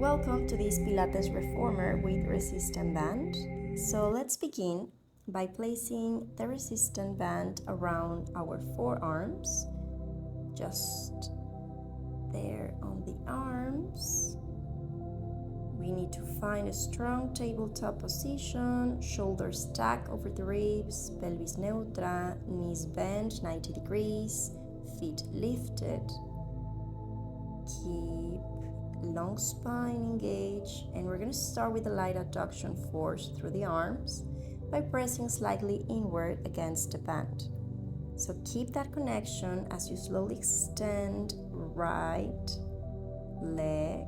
Welcome to this Pilates Reformer with resistant band. So let's begin by placing the resistant band around our forearms, just there on the arms. We need to find a strong tabletop position, shoulders stacked over the ribs, pelvis neutra, knees bent 90 degrees, feet lifted. Keep long spine engaged, and we're going to start with a light adduction force through the arms by pressing slightly inward against the band. So keep that connection as you slowly extend right leg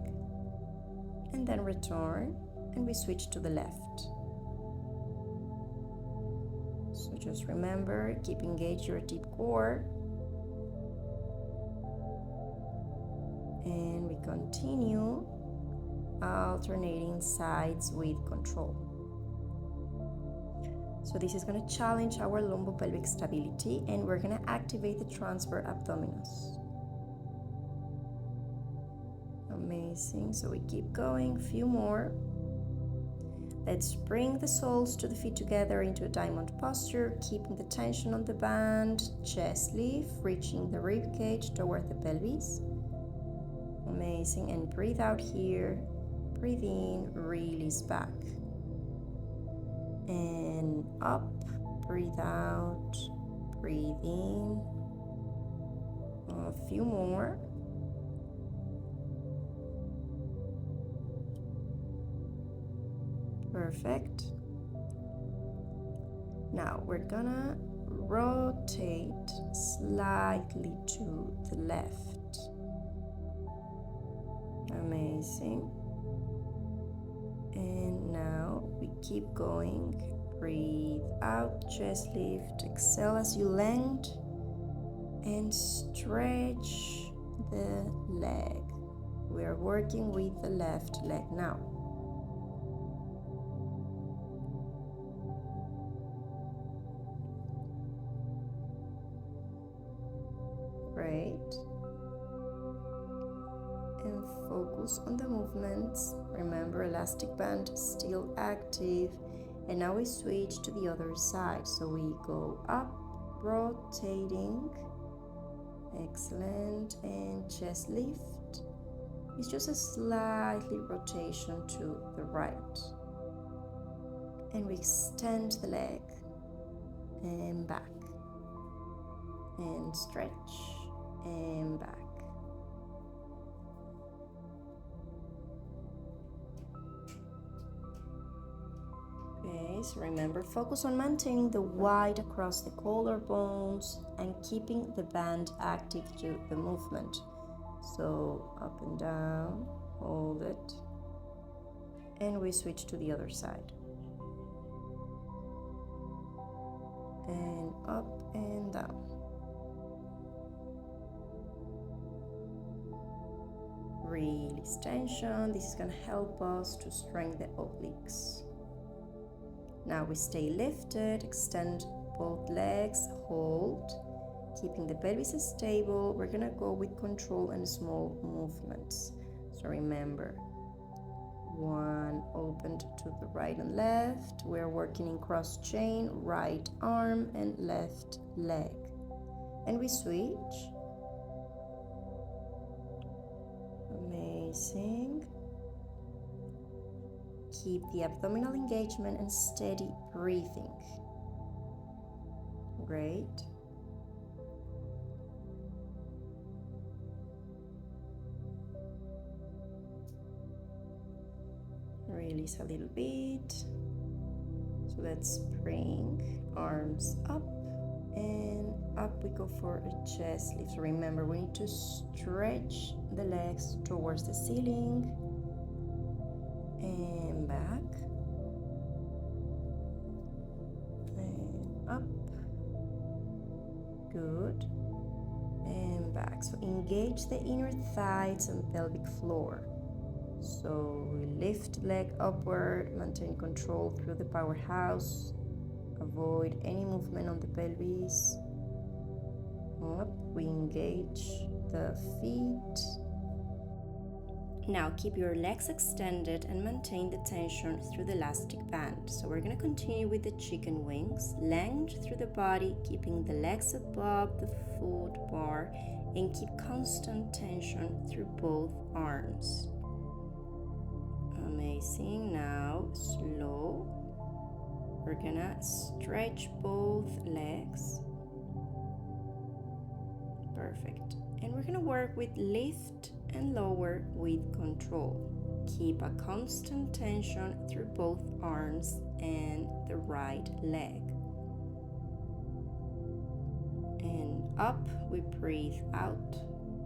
and then return, and we switch to the left. So just remember, keep engaged your deep core. And we continue alternating sides with control. So this is going to challenge our lumbopelvic stability, and we're going to activate the transverse abdominis. Amazing. So we keep going, a few more. Let's bring the soles to the feet together into a diamond posture, keeping the tension on the band, chest lift, reaching the rib cage toward the pelvis. Amazing, and breathe out here, breathe in, release back, and up, breathe out, breathe in, a few more. Perfect. Now we're gonna rotate slightly to the left. Amazing. And now we keep going. Breathe out, chest lift, exhale as you land, and stretch the leg. We are working with the left leg now. Great. And focus on the movements. Remember, elastic band still active. And now we switch to the other side. So we go up, rotating. Excellent. And chest lift. It's just a slightly rotation to the right. And we extend the leg and back. And stretch and back. Okay, so remember, focus on maintaining the wide across the collarbones and keeping the band active to the movement. So up and down, hold it, and we switch to the other side. And up and down. Release tension. This is going to help us to strengthen the obliques. Now we stay lifted, extend both legs, hold, keeping the pelvis stable. We're gonna go with control and small movements. So remember, one opened to the right and left. We're working in cross chain, right arm and left leg. And we switch. Amazing. Keep the abdominal engagement and steady breathing. Great. Release a little bit. So let's bring arms up, and up we go for a chest lift. So remember, we need to stretch the legs towards the ceiling. And back, and up, good, and back. So engage the inner thighs and pelvic floor. So we lift leg upward, maintain control through the powerhouse, avoid any movement on the pelvis. Up, we engage the feet. Now keep your legs extended and maintain the tension through the elastic band. So we're going to continue with the chicken wings. Length through the body, keeping the legs above the foot bar, and keep constant tension through both arms. Amazing. Now slow. We're gonna stretch both legs. Perfect. And we're gonna work with lift and lower with control. Keep a constant tension through both arms and the right leg. And up, we breathe out.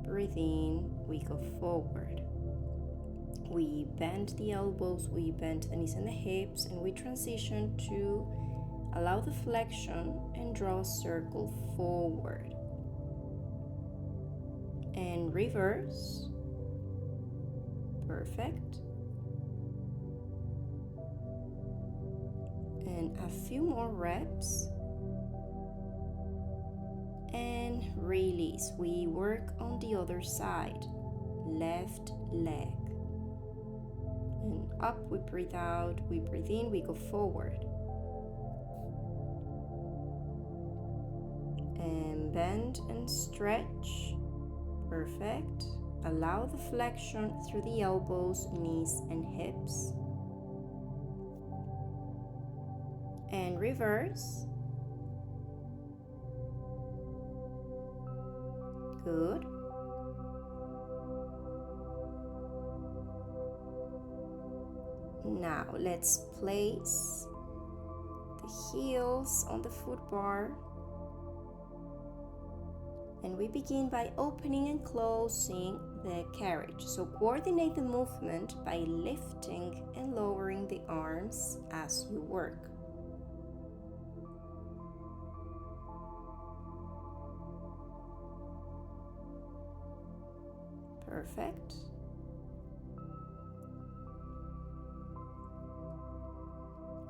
Breathe in, we go forward. We bend the elbows, we bend the knees and the hips, and we transition to allow the flexion and draw a circle forward. And reverse. Perfect. And a few more reps. And release. We work on the other side. Left leg. And up, we breathe out, we breathe in, we go forward. And bend and stretch. Perfect. Allow the flexion through the elbows, knees, and hips. And reverse. Good. Now let's place the heels on the foot bar. And we begin by opening and closing the carriage. So coordinate the movement by lifting and lowering the arms as you work. Perfect.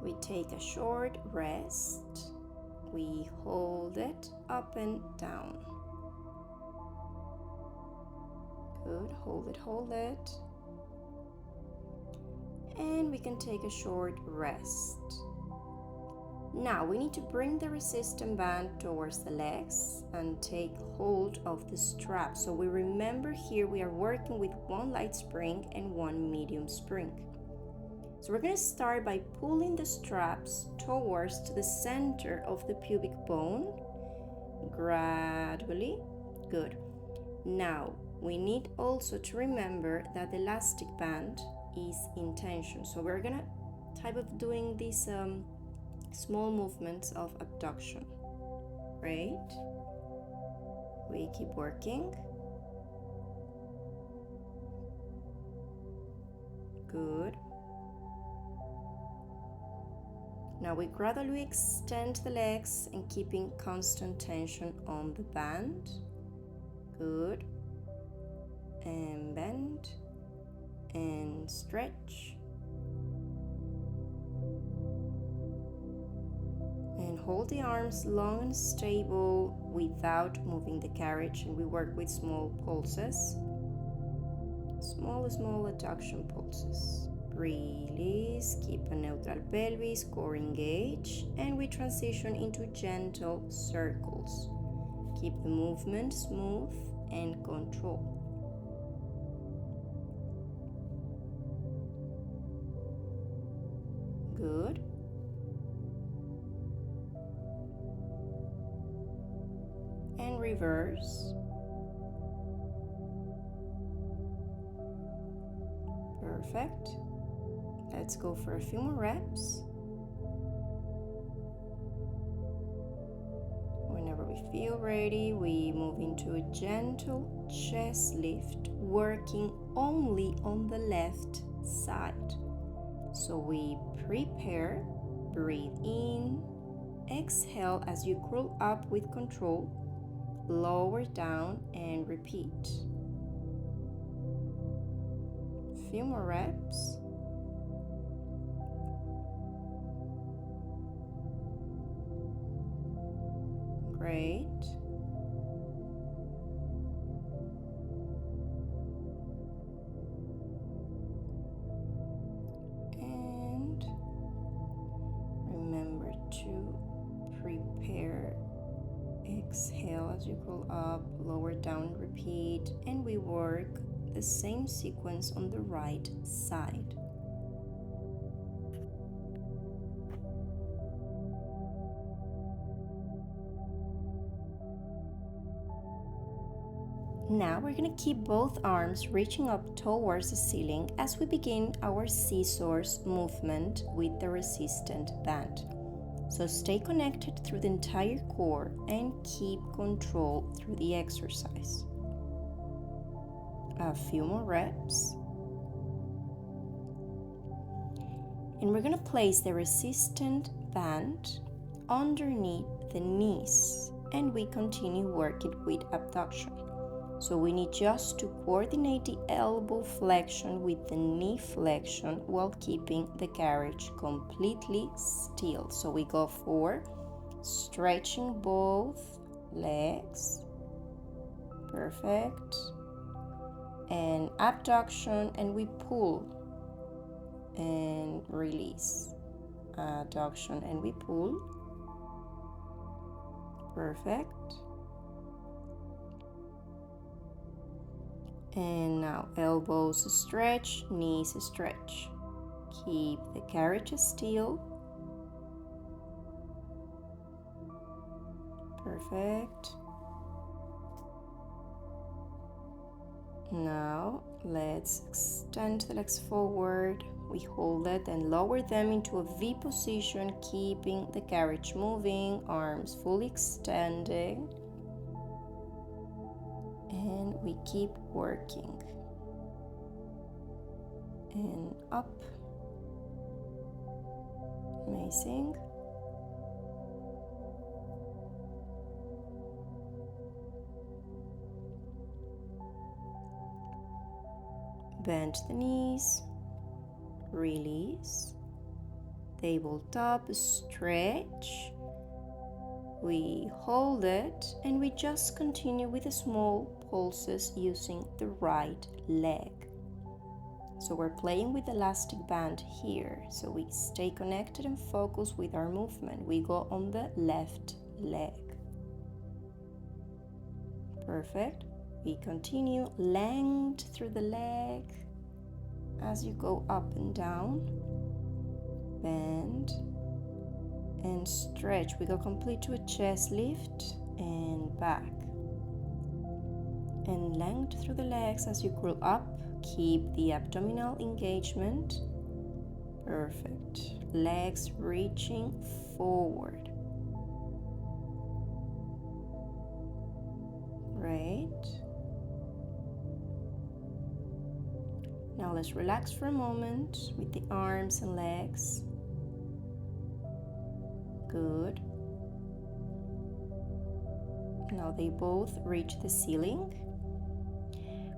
We take a short rest. We hold it up and down. Good, hold it. And we can take a short rest. Now we need to bring the resistance band towards the legs and take hold of the strap. So we remember here we are working with one light spring and one medium spring. So we're going to start by pulling the straps towards the center of the pubic bone. Gradually. Good. Now, we need also to remember that the elastic band is in tension. So we're gonna doing these small movements of abduction. Great. We keep working. Good. Now we gradually extend the legs and keeping constant tension on the band. Good. And bend and stretch and hold the arms long and stable without moving the carriage, and we work with small pulses, small adduction pulses. Release, keep a neutral pelvis, core engaged, and we transition into gentle circles. Keep the movement smooth and controlled. Good. And reverse. Perfect. Let's go for a few more reps. Whenever we feel ready, we move into a gentle chest lift, working only on the left side. So we prepare, breathe in, exhale as you crawl up with control, lower down and repeat. Few more reps. Great. Exhale as you curl up, lower down, repeat, and we work the same sequence on the right side. Now we're going to keep both arms reaching up towards the ceiling as we begin our scissors movement with the resistant band. So stay connected through the entire core and keep control through the exercise. A few more reps. And we're going to place the resistant band underneath the knees, and we continue working with abduction. So we need just to coordinate the elbow flexion with the knee flexion while keeping the carriage completely still. So we go for stretching both legs. Perfect. And abduction, and we pull and release. Abduction and we pull. Perfect. And now elbows stretch, knees stretch. Keep the carriage still. Perfect. Now let's extend the legs forward. We hold it and lower them into a V position, keeping the carriage moving, arms fully extending. And we keep working. And up. Amazing. Bend the knees. Release. Tabletop stretch. We hold it and we just continue with the small pulses using the right leg. So we're playing with the elastic band here. So we stay connected and focus with our movement. We go on the left leg. Perfect. We continue length through the leg as you go up and down. Bend and stretch. We go complete to a chest lift and back. And length through the legs as you curl up. Keep the abdominal engagement. Perfect. Legs reaching forward. Great. Now let's relax for a moment with the arms and legs. Good. Now they both reach the ceiling.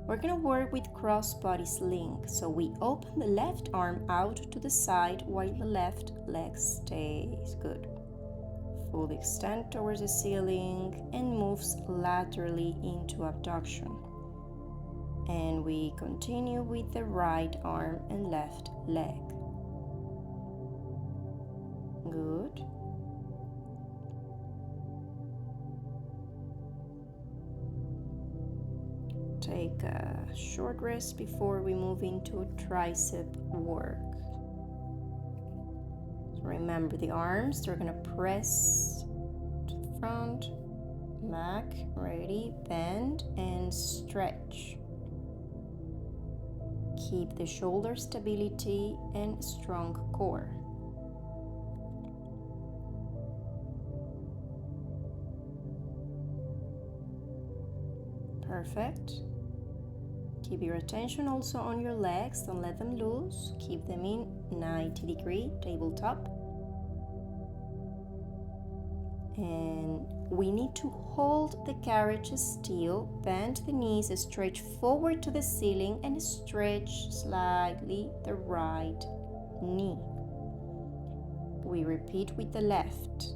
We're going to work with cross body sling. So we open the left arm out to the side while the left leg stays. Good. Fully extend towards the ceiling and moves laterally into abduction. And we continue with the right arm and left leg. Good. Take a short rest before we move into tricep work. So remember the arms, they're going to press to the front, back, ready, bend and stretch. Keep the shoulder stability and strong core. Perfect. Keep your attention also on your legs, don't let them loose. Keep them in 90-degree tabletop. And we need to hold the carriage still, bend the knees, stretch forward to the ceiling and stretch slightly the right knee. We repeat with the left.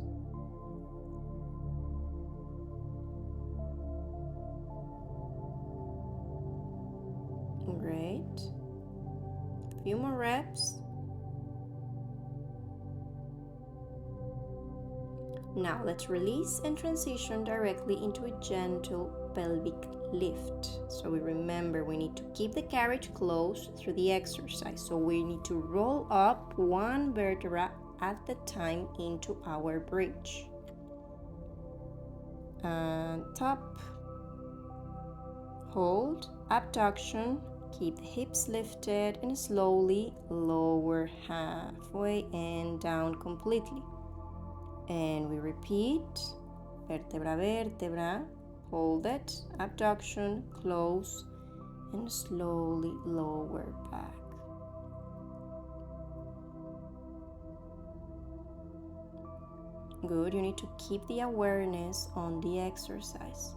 Great. A few more reps. Now let's release and transition directly into a gentle pelvic lift. So we remember we need to keep the carriage closed through the exercise. So we need to roll up one vertebra at the time into our bridge. And top, hold, abduction, keep the hips lifted and slowly lower halfway and down completely. And we repeat, vertebra, vertebra, hold it, abduction, close, and slowly lower back. Good, you need to keep the awareness on the exercise.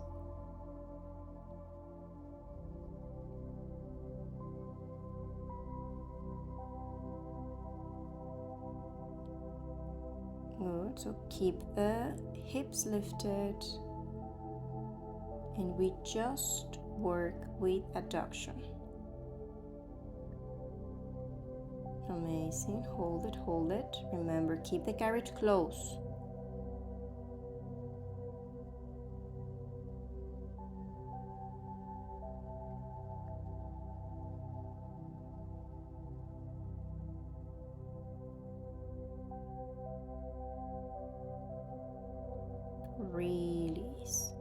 Good, so keep the hips lifted and we just work with adduction. Amazing, hold it, hold it. Remember, keep the carriage close. Release.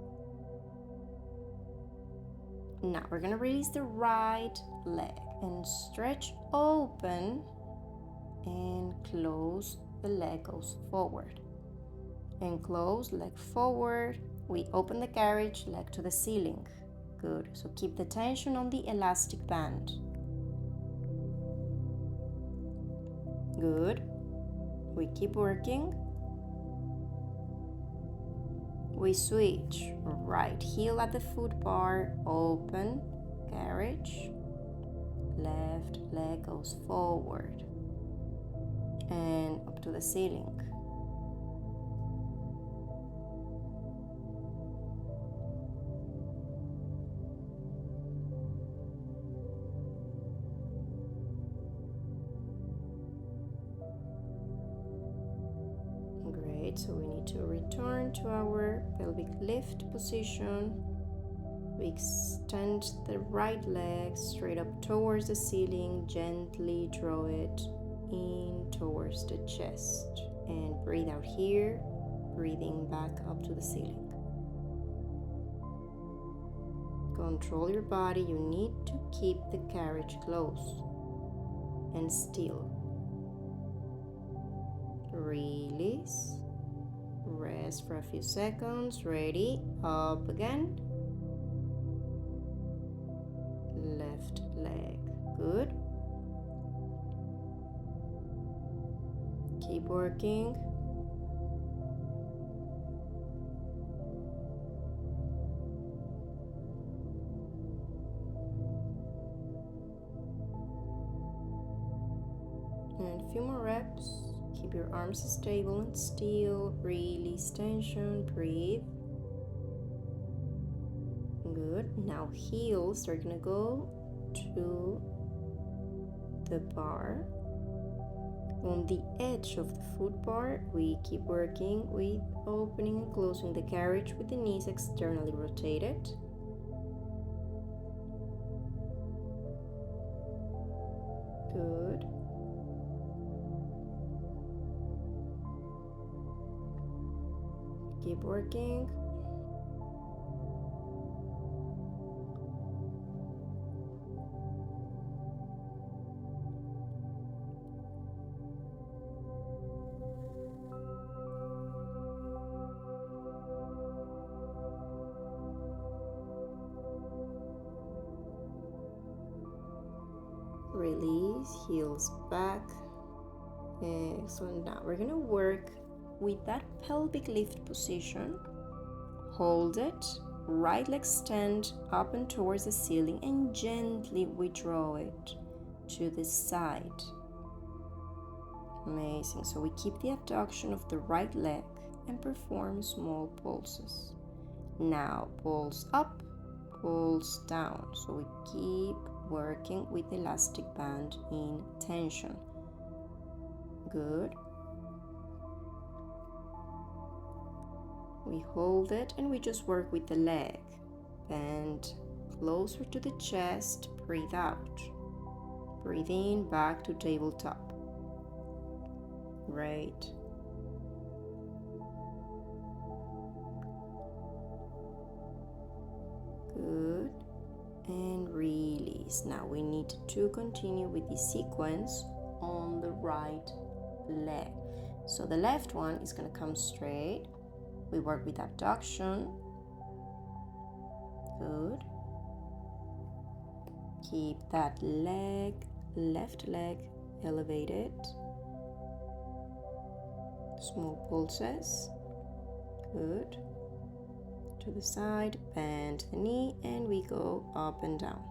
Now we're going to release the right leg and stretch open and close. The leg goes forward and close, leg forward. We open the carriage, leg to the ceiling. Good, so keep the tension on the elastic band. Good, we keep working. We switch, right heel at the foot bar, open, carriage, left leg goes forward and up to the ceiling. Great, so we need to return to our pelvic lift position. We extend the right leg straight up towards the ceiling, gently draw it in towards the chest and breathe out here, breathing back up to the ceiling. Control your body, you need to keep the carriage close and still. Release, rest for a few seconds, ready, up again. Left leg, good. Keep working. And a few more reps. Keep your arms stable and still. Release tension, breathe. Good. Now heels are gonna go to the bar. On the edge of the foot bar, we keep working with opening and closing the carriage with the knees externally rotated. Good. Keep working. Release, heels back. Excellent. Now we're gonna work with that pelvic lift position. Hold it, right leg extend up and towards the ceiling and gently withdraw it to the side. Amazing. So we keep the abduction of the right leg and perform small pulses. Now pulse up, pulse down. So we keep working with the elastic band in tension. Good. We hold it and we just work with the leg. Bend closer to the chest, breathe out. Breathe in, back to tabletop. Great. Good. And release. Now we need to continue with the sequence on the right leg. So the left one is going to come straight. We work with abduction. Good. Keep that leg, left leg elevated. Small pulses. Good. To the side, bend the knee, and we go up and down.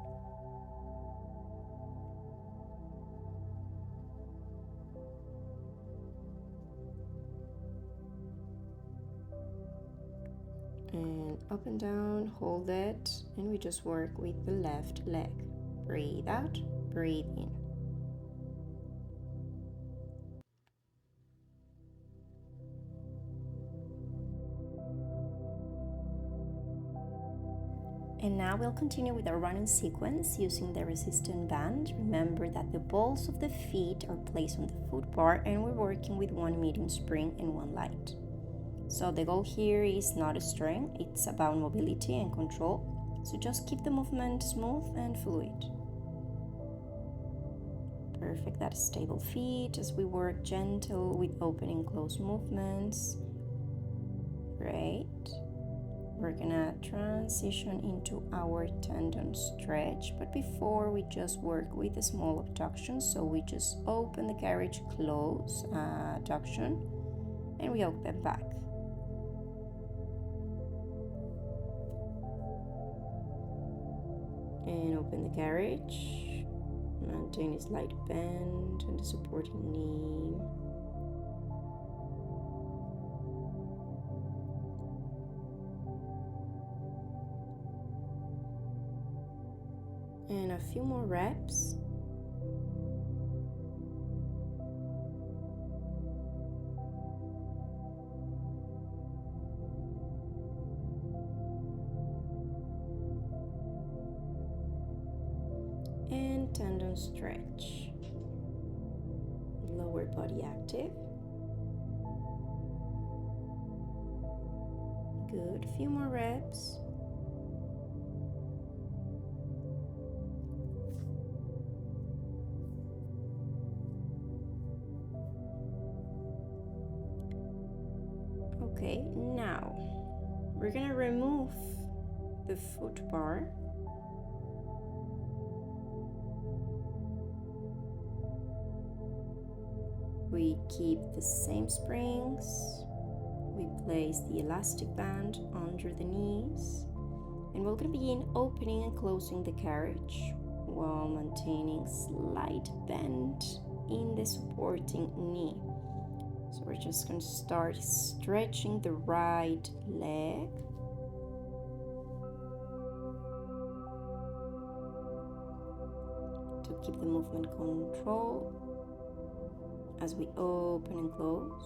And up and down, hold it, and we just work with the left leg. Breathe out, breathe in. And now we'll continue with our running sequence using the resistance band. Remember that the balls of the feet are placed on the foot bar, and we're working with one medium spring and one light. So the goal here is not strength, it's about mobility and control. So just keep the movement smooth and fluid. Perfect, that stable feet as we work gentle with open and close movements. Great. We're gonna transition into our tendon stretch, but before we just work with a small abduction. So we just open the carriage, close, abduction, and we open back. And open the carriage, maintain a slight bend and the supporting knee. And a few more reps. And tendon stretch. Lower body active. Good, few more reps. Okay, now we're gonna remove the foot bar. We keep the same springs. We place the elastic band under the knees, and we're gonna begin opening and closing the carriage while maintaining slight bend in the supporting knee. So we're just going to start stretching the right leg. To keep the movement control as we open and close.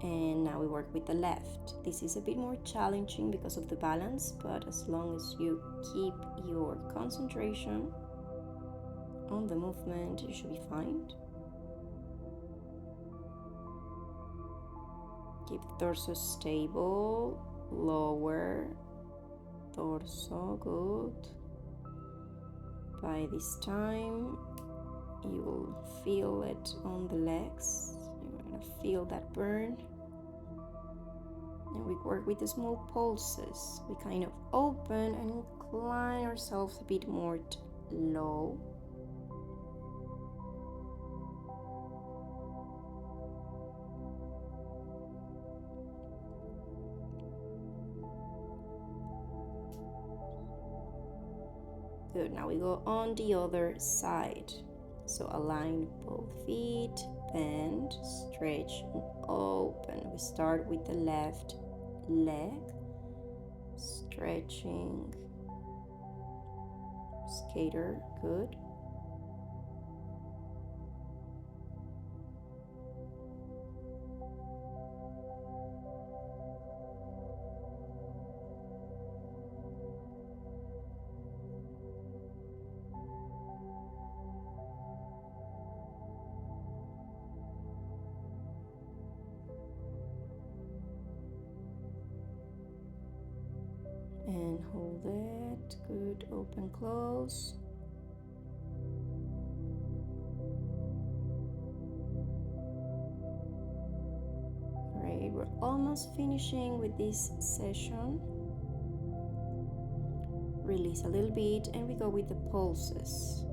And now we work with the left. This is a bit more challenging because of the balance, but as long as you keep your concentration on the movement, you should be fine. Keep the torso stable, lower torso, good. By this time, you will feel it on the legs. You're gonna feel that burn. And we work with the small pulses. We kind of open and incline ourselves a bit more low. Good, now we go on the other side. So align both feet, bend, stretch, and open. We start with the left leg, stretching, skater, good. And hold it. Good. Open, close. Great. We're almost finishing with this session. Release a little bit and we go with the pulses.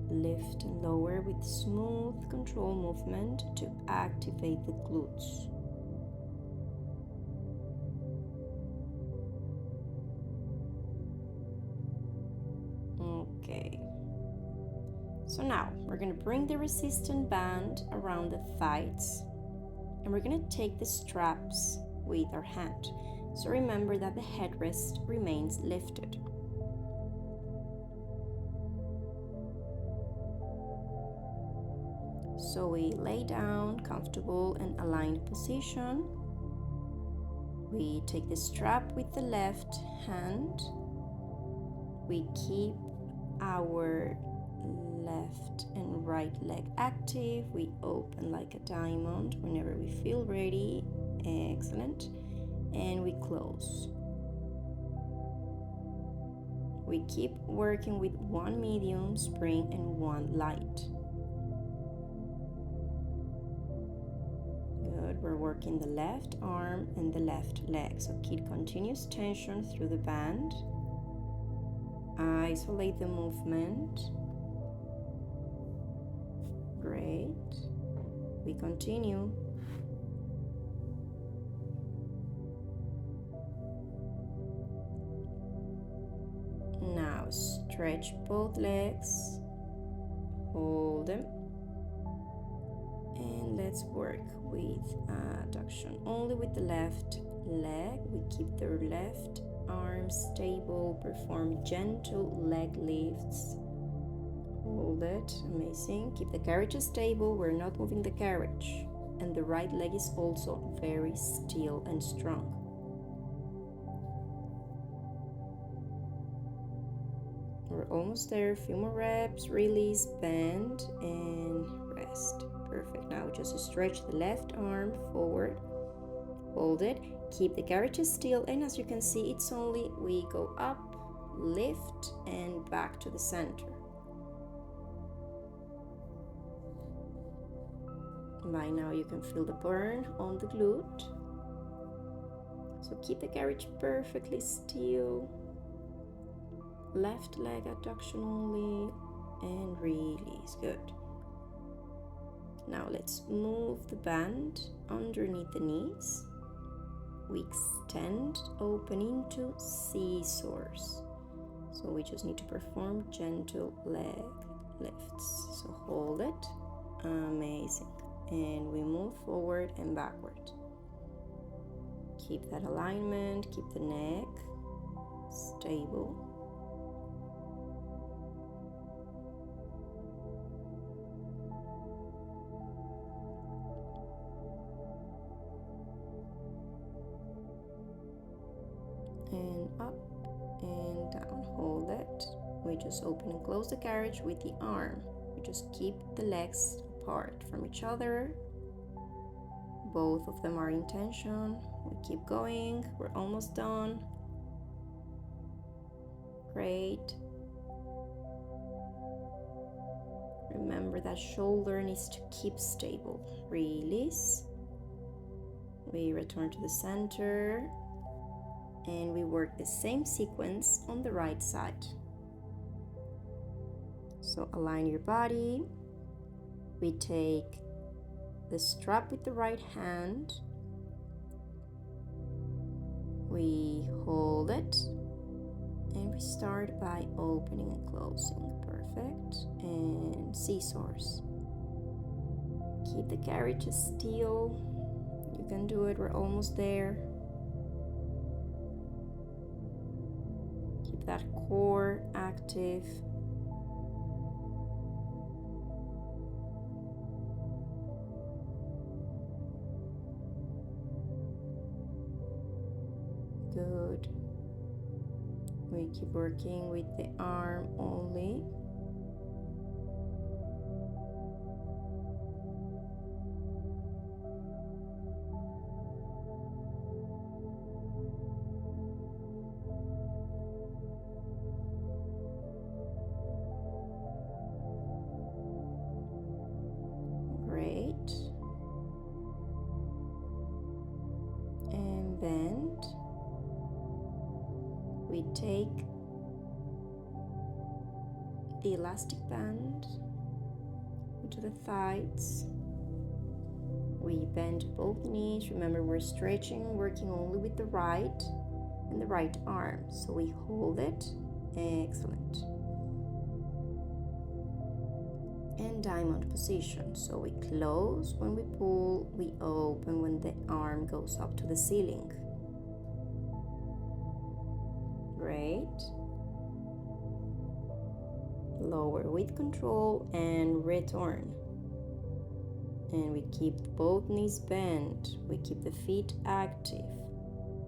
Lift and lower with smooth control movement to activate the glutes. Okay. So now we're going to bring the resistance band around the thighs and we're going to take the straps with our hand. So remember that the headrest remains lifted. So we lay down, comfortable and aligned position. We take the strap with the left hand. We keep our left and right leg active. We open like a diamond whenever we feel ready. Excellent. And we close. We keep working with one medium spring and one light. Good. We're working the left arm and the left leg. So keep continuous tension through the band. Isolate the movement. Great. We continue. Now stretch both legs. Hold them. And let's work with adduction only with the left leg. We keep the left arm stable. Perform gentle leg lifts. Hold it. Amazing. Keep the carriage stable. We're not moving the carriage. And the right leg is also very still and strong. We're almost there. A few more reps. Release, bend, and rest. Perfect. Now just stretch the left arm forward. Hold it. Keep the carriage still. And as you can see, it's only we go up, lift, and back to the center. By now you can feel the burn on the glute. So keep the carriage perfectly still. Left leg adduction only and release. Good. Now let's move the band underneath the knees. We extend, open into scissors. So we just need to perform gentle leg lifts. So hold it. Amazing. And we move forward and backward. Keep that alignment, keep the neck stable. And up and down. Hold it. We just open and close the carriage with the arm. We just keep the legs apart from each other. Both of them are in tension. We keep going. We're almost done. Great. Remember that shoulder needs to keep stable. Release. We return to the center. And we work the same sequence on the right side. So align your body. We take the strap with the right hand. We hold it. And we start by opening and closing. Perfect. And scissors. Keep the carriage still. You can do it. We're almost there. Keep that core active. Good. We keep working with the arm only. bend. We take the elastic band into the thighs. We bend both knees. Remember, we're stretching, working only with the right and the right arm. So we hold it. Excellent. And diamond position. So we close when we pull, we open when the arm goes up to the ceiling. Great. Lower with control and return. And we keep both knees bent. We keep the feet active.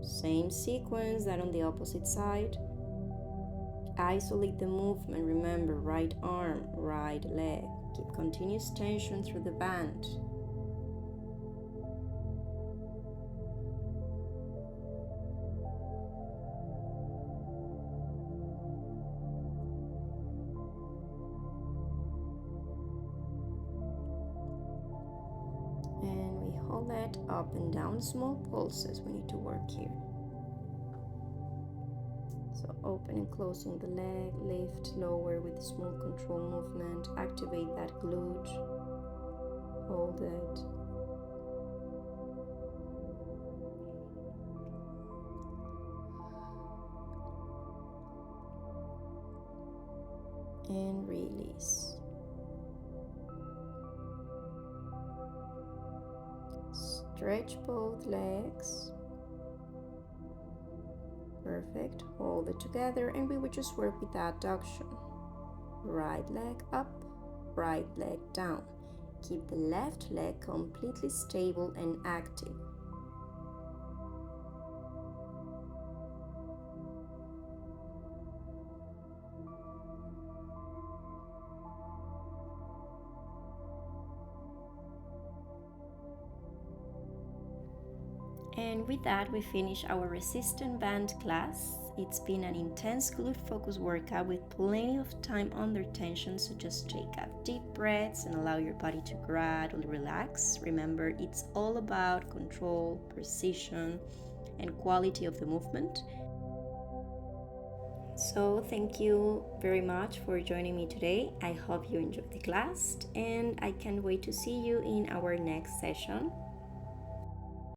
Same sequence that on the opposite side. Isolate the movement. Remember, right arm, right leg. Keep continuous tension through the band. And we hold that up and down, small pulses we need to work here. So open and closing the leg, lift, lower with small control movement, activate that glute, hold it. And release. Stretch both legs. Perfect. Hold it together and we will just work with adduction. Right leg up, right leg down. Keep the left leg completely stable and active. And with that, we finish our resistant band class. It's been an intense glute focus workout with plenty of time under tension, so just take a deep breaths and allow your body to gradually relax. Remember, it's all about control, precision, and quality of the movement. So thank you very much for joining me today. I hope you enjoyed the class and I can't wait to see you in our next session.